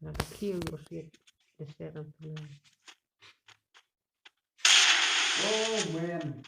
Aqui eu gostaria de descer onde lá. Oh man.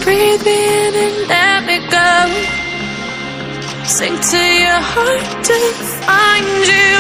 Breathe me in and let me go. Sink to your heart to find you.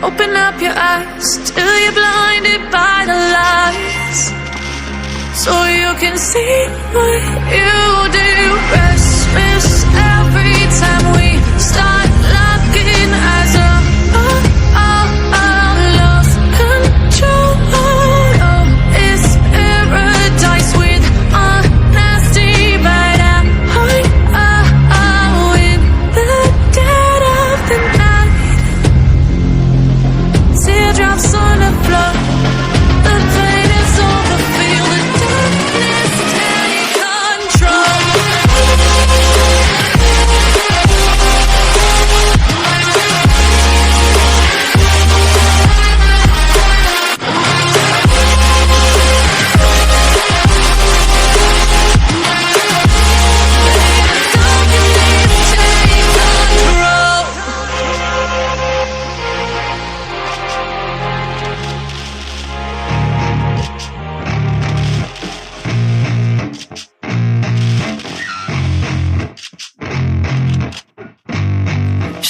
Open up your eyes till you're blinded by the lies, so you can see what you do. Restless every time we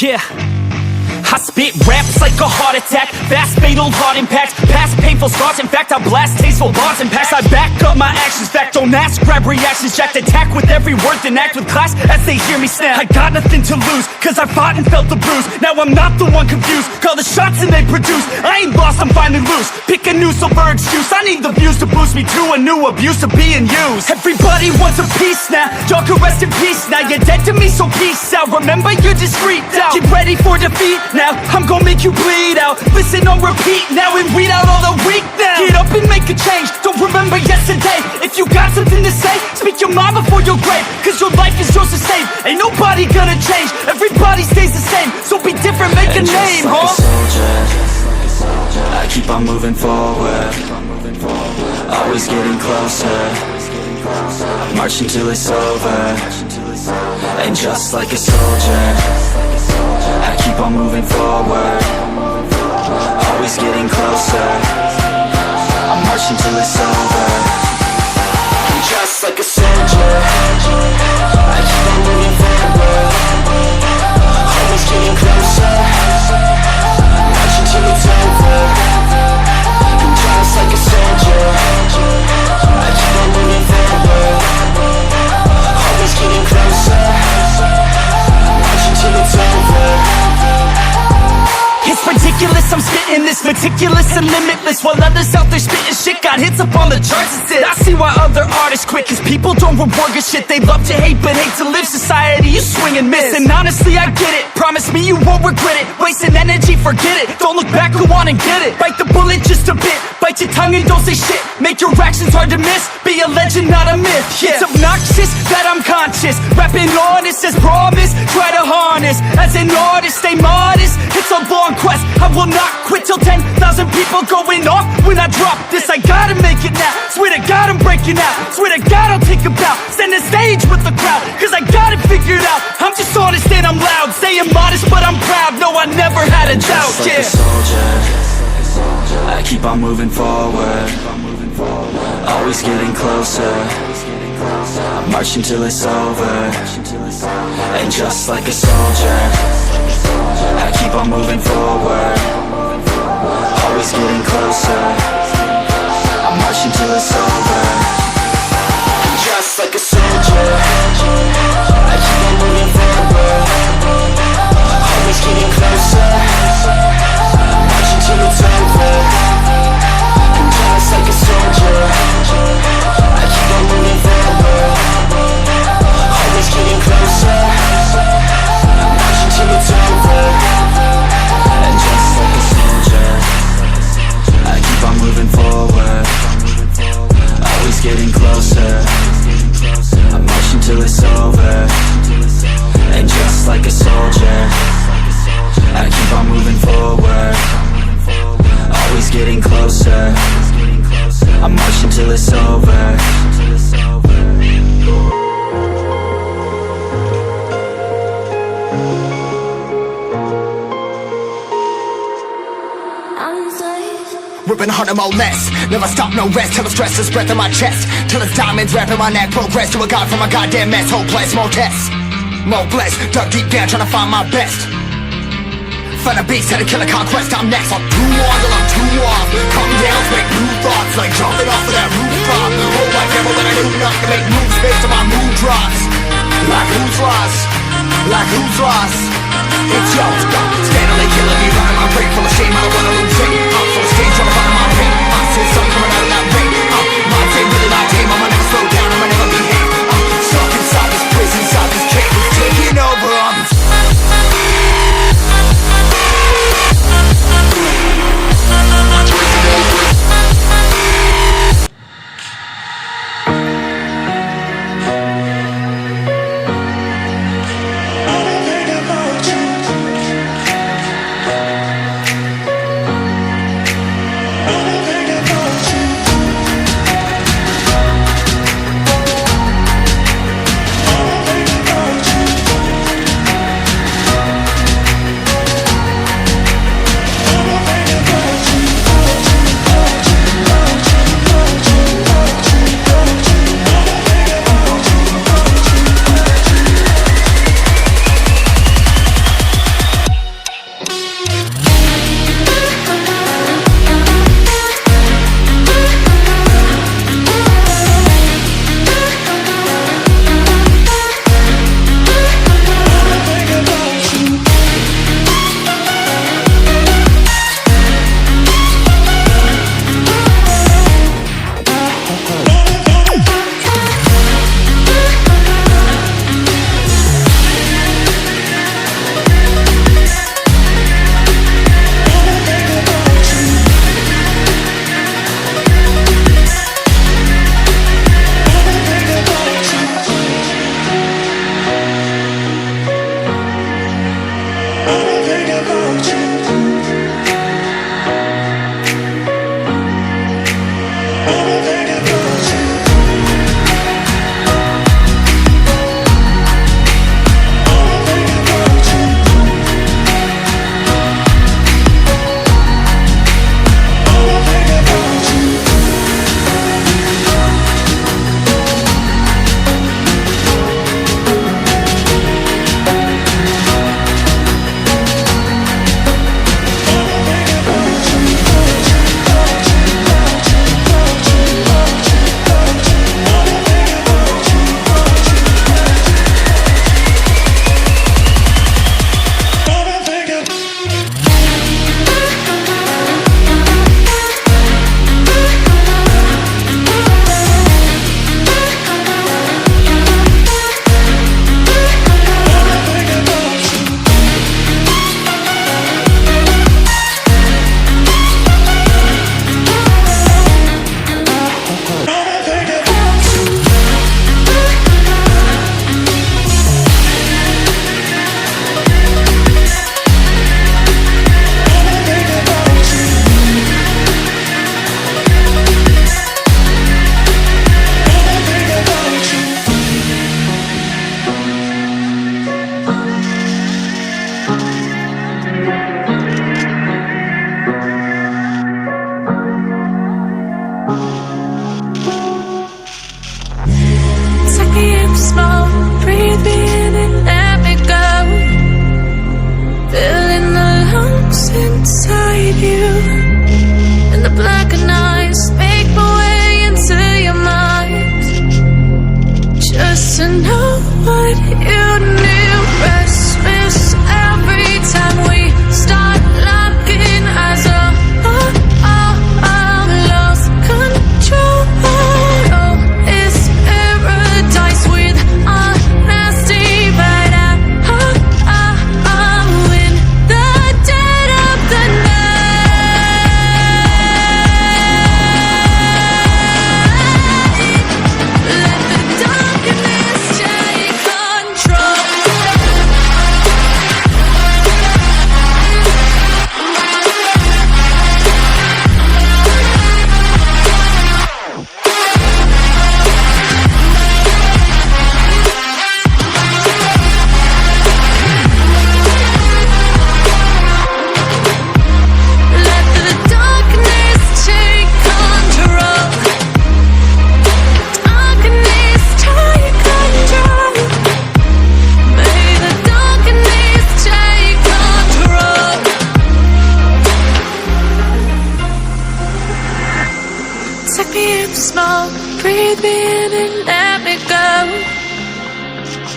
Yeah, I spit raps like a heart attack, fast fatal heart impact, past painful scars. In fact, I blast tasteful bars and packs. I back up my actions, fact don't ask, grab reactions, jacked attack with every word, then act with class as they hear me snap. I got nothing to lose, cause I fought and felt the bruise. Now I'm not the one confused, call the shots and they produce. I ain't lost, I'm finally loose, pick a new silver excuse. I need the views to boost me to a new abuse of being used. Everybody wants a piece now, y'all can rest in peace now. You're dead to me, so peace out, remember you're discreet now. Get ready for defeat now, I'm gonna make you bleed out. Listen on repeat now and weed out all the weak now. Get up and make a change, don't remember yesterday. If you got something to say, speak your mind before your grave, cause your life is yours to save. Ain't nobody gonna change, everybody stays the same. So be different, make a name, like huh? a soldier, I keep on moving forward, always getting closer. I march until it's over. And just like a soldier, I keep on moving forward, always getting closer. I march until it's over. And just like a soldier, I keep on moving forward, always getting closer. I march until it's over. And just like a soldier, I keep on moving forward, always getting closer. I march until it's over. It's ridiculous, I'm spitting this meticulous and limitless, while others out there spitting shit got hits up on the charts instead. I see why other artists quit, cause people don't reward good shit. They love to hate but hate to live. Society, you swing and miss. And honestly, I get it, promise me you won't regret it. Wasting energy, forget it, don't look back, go on and get it. Bite the bullet just a bit, bite your tongue and don't say shit. Make your actions hard to miss, be a legend, not a myth. Yeah. It's obnoxious that I'm conscious, rapping honest as promise. Try to harness, as an artist, stay modest. It's a long quest, I will not quit till 10,000 people going off when I drop this. I gotta make it now, swear to God I'm breaking out. Swear to God I'll take a bow, stand the stage with the crowd, cause I got it figured out. I'm just honest and I'm loud, saying modest but I'm proud. No, I never had a doubt, Just like yeah. a soldier, I keep on moving forward, always getting closer. I march until it's over. And just like a soldier, I keep on moving forward, always getting closer. I march until it's over. And just like a soldier, I keep on moving forward, always getting closer. I march until it's over. And just like a soldier, I keep on moving forward, always getting closer. I march until it's over. And just like a soldier, I keep on moving forward, always getting closer. I march until it's over. And just like a soldier, I keep on moving forward, always getting closer. I march until it's over. Ripping harder, more less. Never stop, no rest. Till the stress is breath in my chest. Till it's diamonds wrapping my neck. Progress to a god from a goddamn mess. Hopeless, more tests, more blessed. Dug deep down trying to find my best. Find a beast, had to kill a conquest. I'm next. I'm too on till I'm too off. Calm down, make new thoughts. Like jumping off of that rooftop. Whole life never when I do enough to make moves based on my mood drops. Like who's lost? Like who's lost? It's yours, God. Steadily killing me, running my brain full of shame. I don't wanna lose it. I'm full of stage, trying to find my pain. I'm seeing sun coming out of that rain. My day really like tame. I'ma never slow down, I'ma never behave. I'm stuck inside this prison, inside this cage. It's taking over,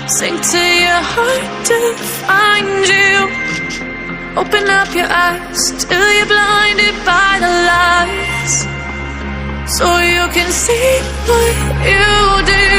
sink to your heart to find you. Open up your eyes till you're blinded by the lies, so you can see what you do.